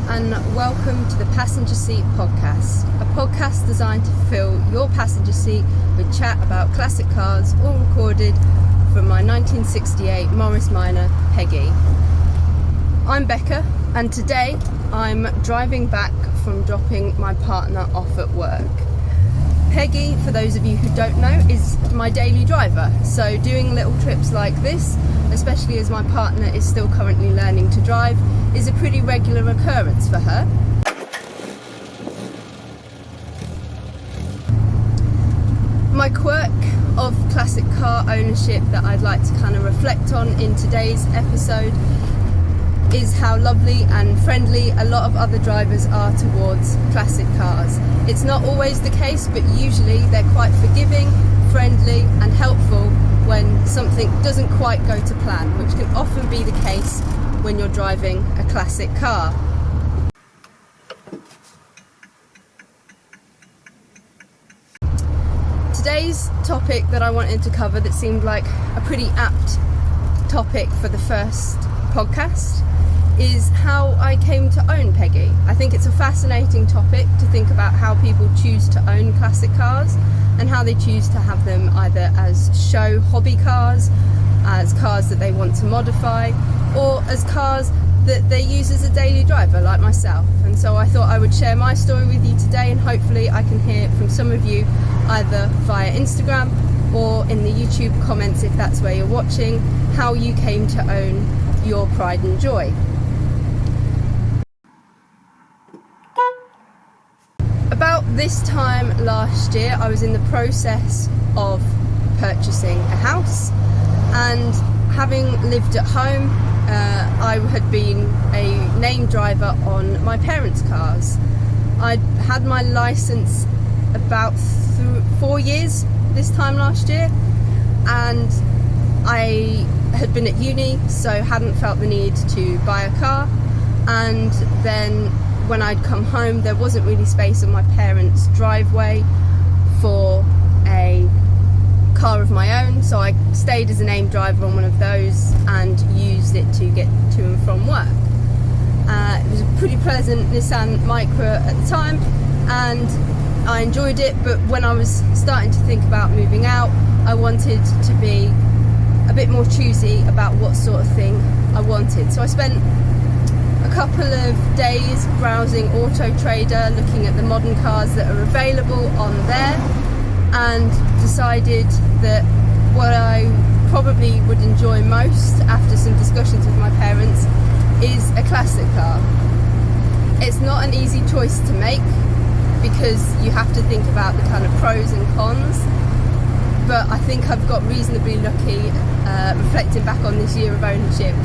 and welcome to the Passenger Seat Podcast, a podcast designed to fill your passenger seat with chat about classic cars, all recorded from my 1968 Morris Minor Peggy. I'm Becca, and today I'm driving back from dropping my partner off at work. Peggy, for those of you who don't know, is my daily driver, so doing little trips like this, especially as my partner is still currently learning to drive, is a pretty regular occurrence for her. My quirk of classic car ownership that I'd like to kind of reflect on in today's episode is how lovely and friendly a lot of other drivers are towards classic cars. It's not always the case, but usually they're quite forgiving, friendly and helpful when something doesn't quite go to plan, which can often be the case when you're driving a classic car. Today's topic that I wanted to cover, that seemed like a pretty apt topic for the first podcast, is how I came to own Peggy. I think it's a fascinating topic to think about how people choose to own classic cars and how they choose to have them either as show hobby cars, as cars that they want to modify, or as cars that they use as a daily driver like myself. And so I thought I would share my story with you today, and hopefully I can hear from some of you either via Instagram or in the YouTube comments, if that's where you're watching, how you came to own your pride and joy. About this time last year, I was in the process of purchasing a house, and having lived at home, I had been a name driver on my parents' cars. I'd had my license about 4 years this time last year, and I had been at uni, so hadn't felt the need to buy a car. And then when I'd come home, there wasn't really space on my parents' driveway for a car of my own, so I stayed as a name driver on one of those and used it to get to and from work. It was a pretty pleasant Nissan Micra at the time, and I enjoyed it, but when I was starting to think about moving out, I wanted to be a bit more choosy about what sort of thing I wanted. So I spent a couple of days browsing Auto Trader, looking at the modern cars that are available on there, and decided that what I probably would enjoy most after some discussions with my parents is a classic car. It's not an easy choice to make because you have to think about the kind of pros and cons, but I think I've got reasonably lucky reflecting back on this year of ownership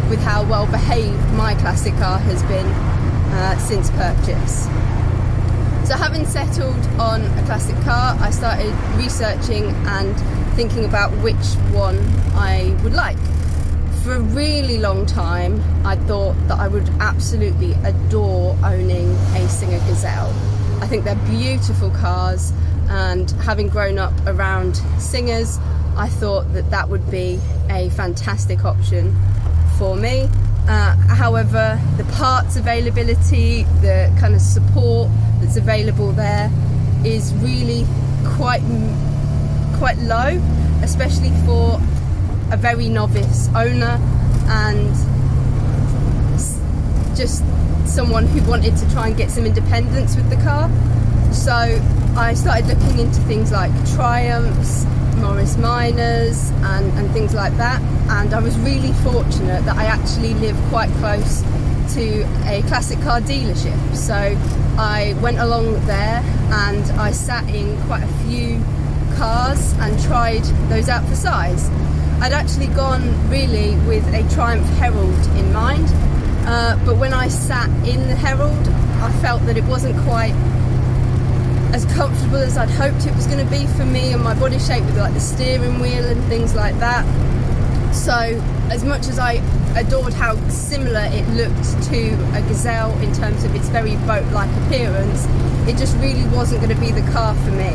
with how well behaved my classic car has been since purchase. So having settled on a classic car, I started researching and thinking about which one I would like. For a really long time, I thought that I would absolutely adore owning a Singer Gazelle. I think they're beautiful cars, and having grown up around Singers, I thought that that would be a fantastic option for me. However, the parts availability, the kind of support that's available there is really quite low, especially for a very novice owner and just someone who wanted to try and get some independence with the car. So I started looking into things like Triumphs, Morris Minors and things like that, and I was really fortunate that I actually live quite close to a classic car dealership. So I went along there and I sat in quite a few cars and tried those out for size. I'd actually gone really with a Triumph Herald in mind, but when I sat in the Herald, I felt that it wasn't quite as comfortable as I'd hoped it was going to be for me and my body shape, with like the steering wheel and things like that. So as much as I adored how similar it looked to a Gazelle in terms of its very boat-like appearance, it just really wasn't going to be the car for me.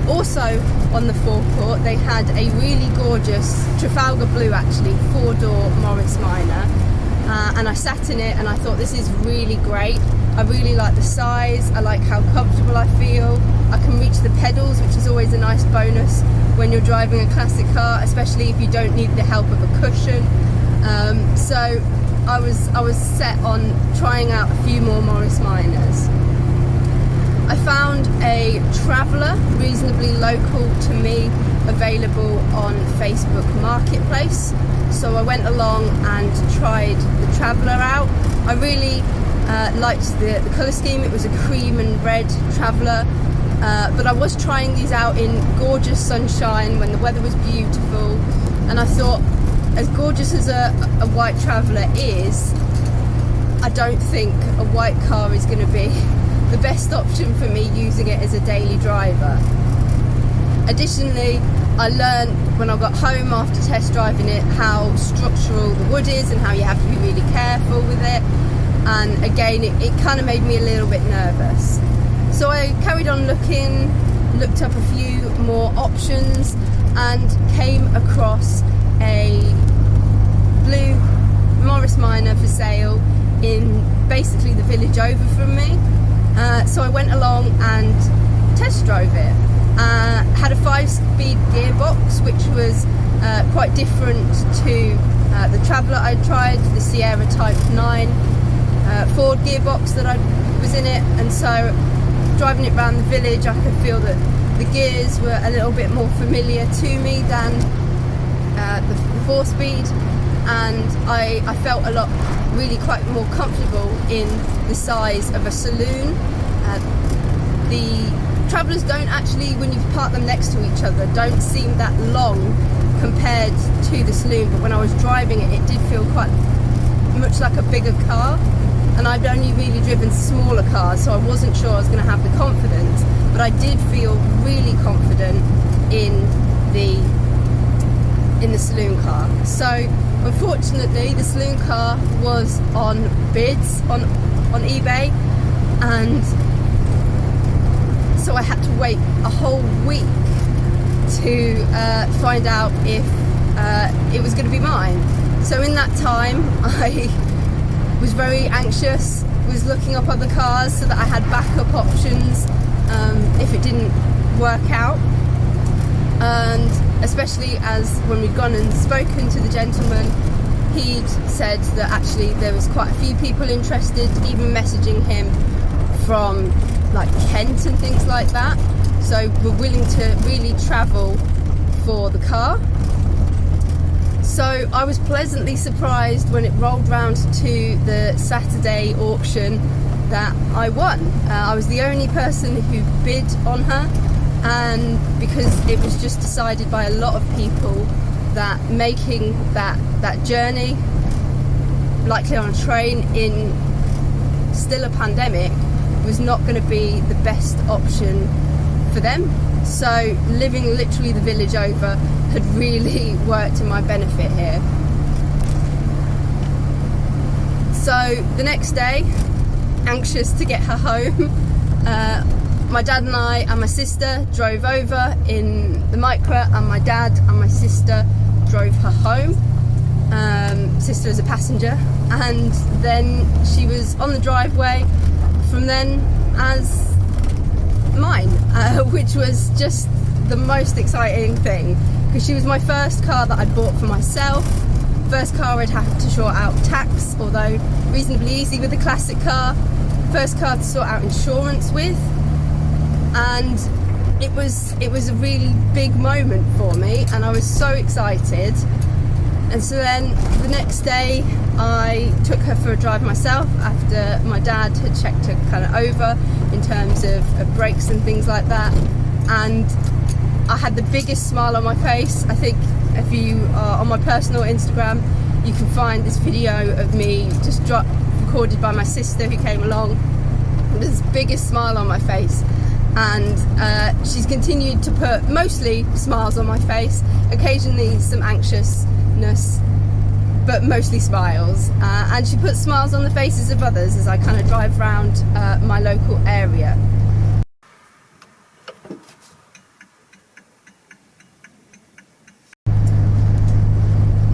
Also on the forecourt, they had a really gorgeous Trafalgar blue, actually, four-door Morris Minor, and I sat in it and I thought, this is really great. I really like the size, I like how comfortable I feel. I can reach the pedals, which is always a nice bonus when you're driving a classic car, especially if you don't need the help of a cushion. So I was set on trying out a few more Morris Minors. I found a Traveller, reasonably local to me, available on Facebook Marketplace. So I went along and tried the Traveller out. I really liked the colour scheme. It was a cream and red Traveller, but I was trying these out in gorgeous sunshine when the weather was beautiful, and I thought, as gorgeous as a white Traveller is, I don't think a white car is going to be the best option for me using it as a daily driver. Additionally, I learned when I got home after test driving it how structural the wood is and how you have to be really careful with it, and again it kind of made me a little bit nervous. So I carried on looking, looked up a few more options, and came across a blue Morris Minor for sale in basically the village over from me. So I went along and test drove it. Had a 5-speed gearbox, which was quite different to the Traveller I tried, the Sierra Type 9 Ford gearbox that I was in it, and so driving it around the village I could feel that the gears were a little bit more familiar to me than the 4-speed, and I felt a lot really quite more comfortable in the size of a saloon. The Travellers don't actually, when you park them next to each other, don't seem that long compared to the saloon, but when I was driving it, it did feel quite much like a bigger car, and I'd only really driven smaller cars, so I wasn't sure I was going to have the confidence, but I did feel really confident in the saloon car. So unfortunately the saloon car was on bids on eBay, and so I had to wait a whole week to find out if it was going to be mine. So in that time I was very anxious, was looking up other cars so that I had backup options if it didn't work out, and especially as when we'd gone and spoken to the gentleman, he'd said that actually there was quite a few people interested, even messaging him from like Kent and things like that, so we're willing to really travel for the car. So I was pleasantly surprised when it rolled round to the Saturday auction that I won. I was the only person who bid on her, and because it was just decided by a lot of people that making that journey, likely on a train in still a pandemic, was not going to be the best option for them. So living literally the village over had really worked in my benefit here. So the next day, anxious to get her home, my dad and I and my sister drove over in the Micra, and my dad and my sister drove her home. Sister as a passenger, and then she was on the driveway from then as mine, which was just the most exciting thing, because she was my first car that I'd bought for myself, first car I'd have to sort out tax, although reasonably easy with a classic car, first car to sort out insurance with, and it was a really big moment for me, and I was so excited. And so then the next day I took her for a drive myself after my dad had checked her kind of over in terms of brakes and things like that, and I had the biggest smile on my face. I think if you are on my personal Instagram, you can find this video of me just recorded by my sister who came along. This biggest smile on my face, and she's continued to put mostly smiles on my face, occasionally some anxiousness, but mostly smiles, and she puts smiles on the faces of others as I kind of drive around my local area.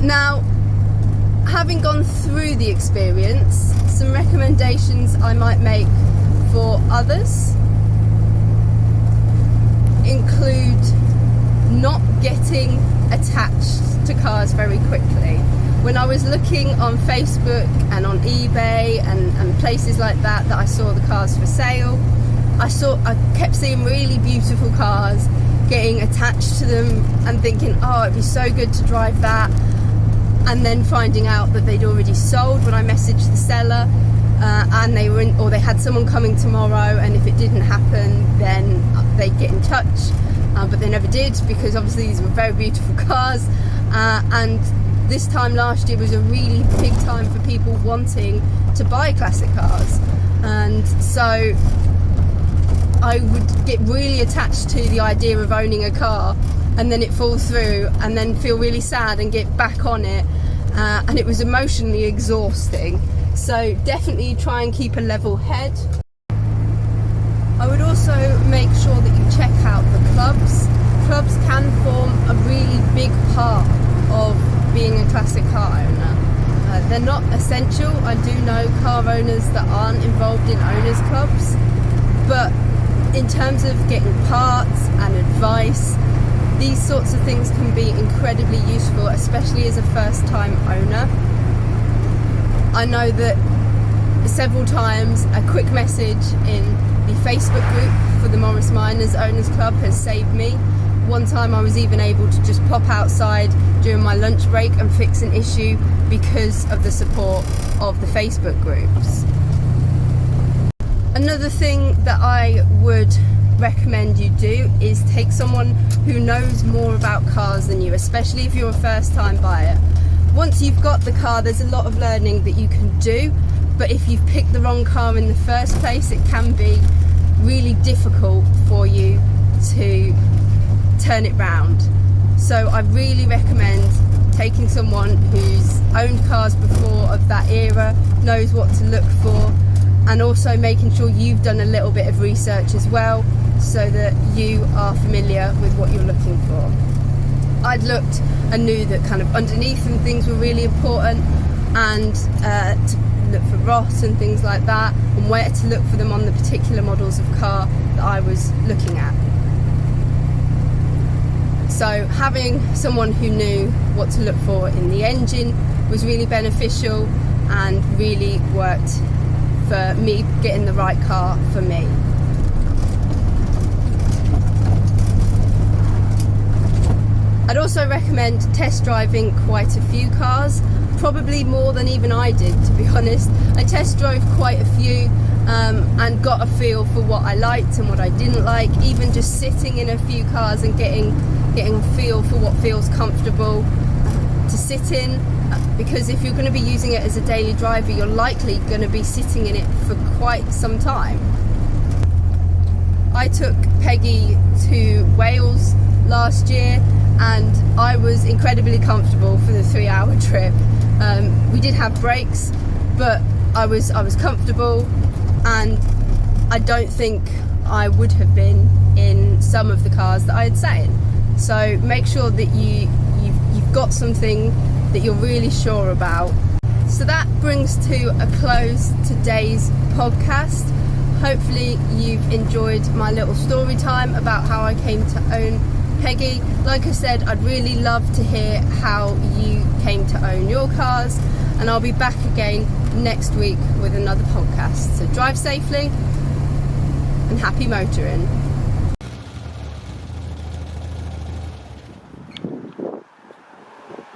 Now, having gone through the experience, some recommendations I might make for others include not getting attached to cars very quickly. When I was looking on Facebook and on eBay and places like that I saw the cars for sale, I kept seeing really beautiful cars, getting attached to them and thinking, oh, it'd be so good to drive that, and then finding out that they'd already sold when I messaged the seller, and they had someone coming tomorrow, and if it didn't happen then they'd get in touch, but they never did, because obviously these were very beautiful cars, and this time last year was a really big time for people wanting to buy classic cars, and so I would get really attached to the idea of owning a car, and then it falls through, and then feel really sad and get back on it, and it was emotionally exhausting. So definitely try and keep a level head. I would also make sure that you check out the clubs. Clubs can form a really big part of being a classic car owner. They're not essential. I do know car owners that aren't involved in owners clubs, but in terms of getting parts and advice, these sorts of things can be incredibly useful, especially as a first-time owner. I know that several times a quick message in the Facebook group for the Morris Miners Owners Club has saved me. One time I was even able to just pop outside during my lunch break and fix an issue because of the support of the Facebook groups. Another thing that I would recommend you do is take someone who knows more about cars than you, especially if you're a first-time buyer. Once you've got the car, there's a lot of learning that you can do, but if you've picked the wrong car in the first place, it can be really difficult for you to turn it round. So I really recommend taking someone who's owned cars before, of that era, knows what to look for, and also making sure you've done a little bit of research as well, so that you are familiar with what you're looking for. I'd looked and knew that kind of underneath them things were really important, and to look for rot and things like that, and where to look for them on the particular models of car that I was looking at. So having someone who knew what to look for in the engine was really beneficial and really worked for me getting the right car for me. I'd also recommend test driving quite a few cars, probably more than even I did, to be honest. I test drove quite a few and got a feel for what I liked and what I didn't like, even just sitting in a few cars and getting a feel for what feels comfortable to sit in, because if you're going to be using it as a daily driver, you're likely going to be sitting in it for quite some time. I took Peggy to Wales last year and I was incredibly comfortable for the 3-hour trip. We did have breaks, but I was comfortable, and I don't think I would have been in some of the cars that I had sat in. So make sure that you've got something that you're really sure about. So that brings to a close today's podcast. Hopefully you've enjoyed my little story time about how I came to own Peggy. Like I said, I'd really love to hear how you came to own your cars, and I'll be back again next week with another podcast. So drive safely and happy motoring.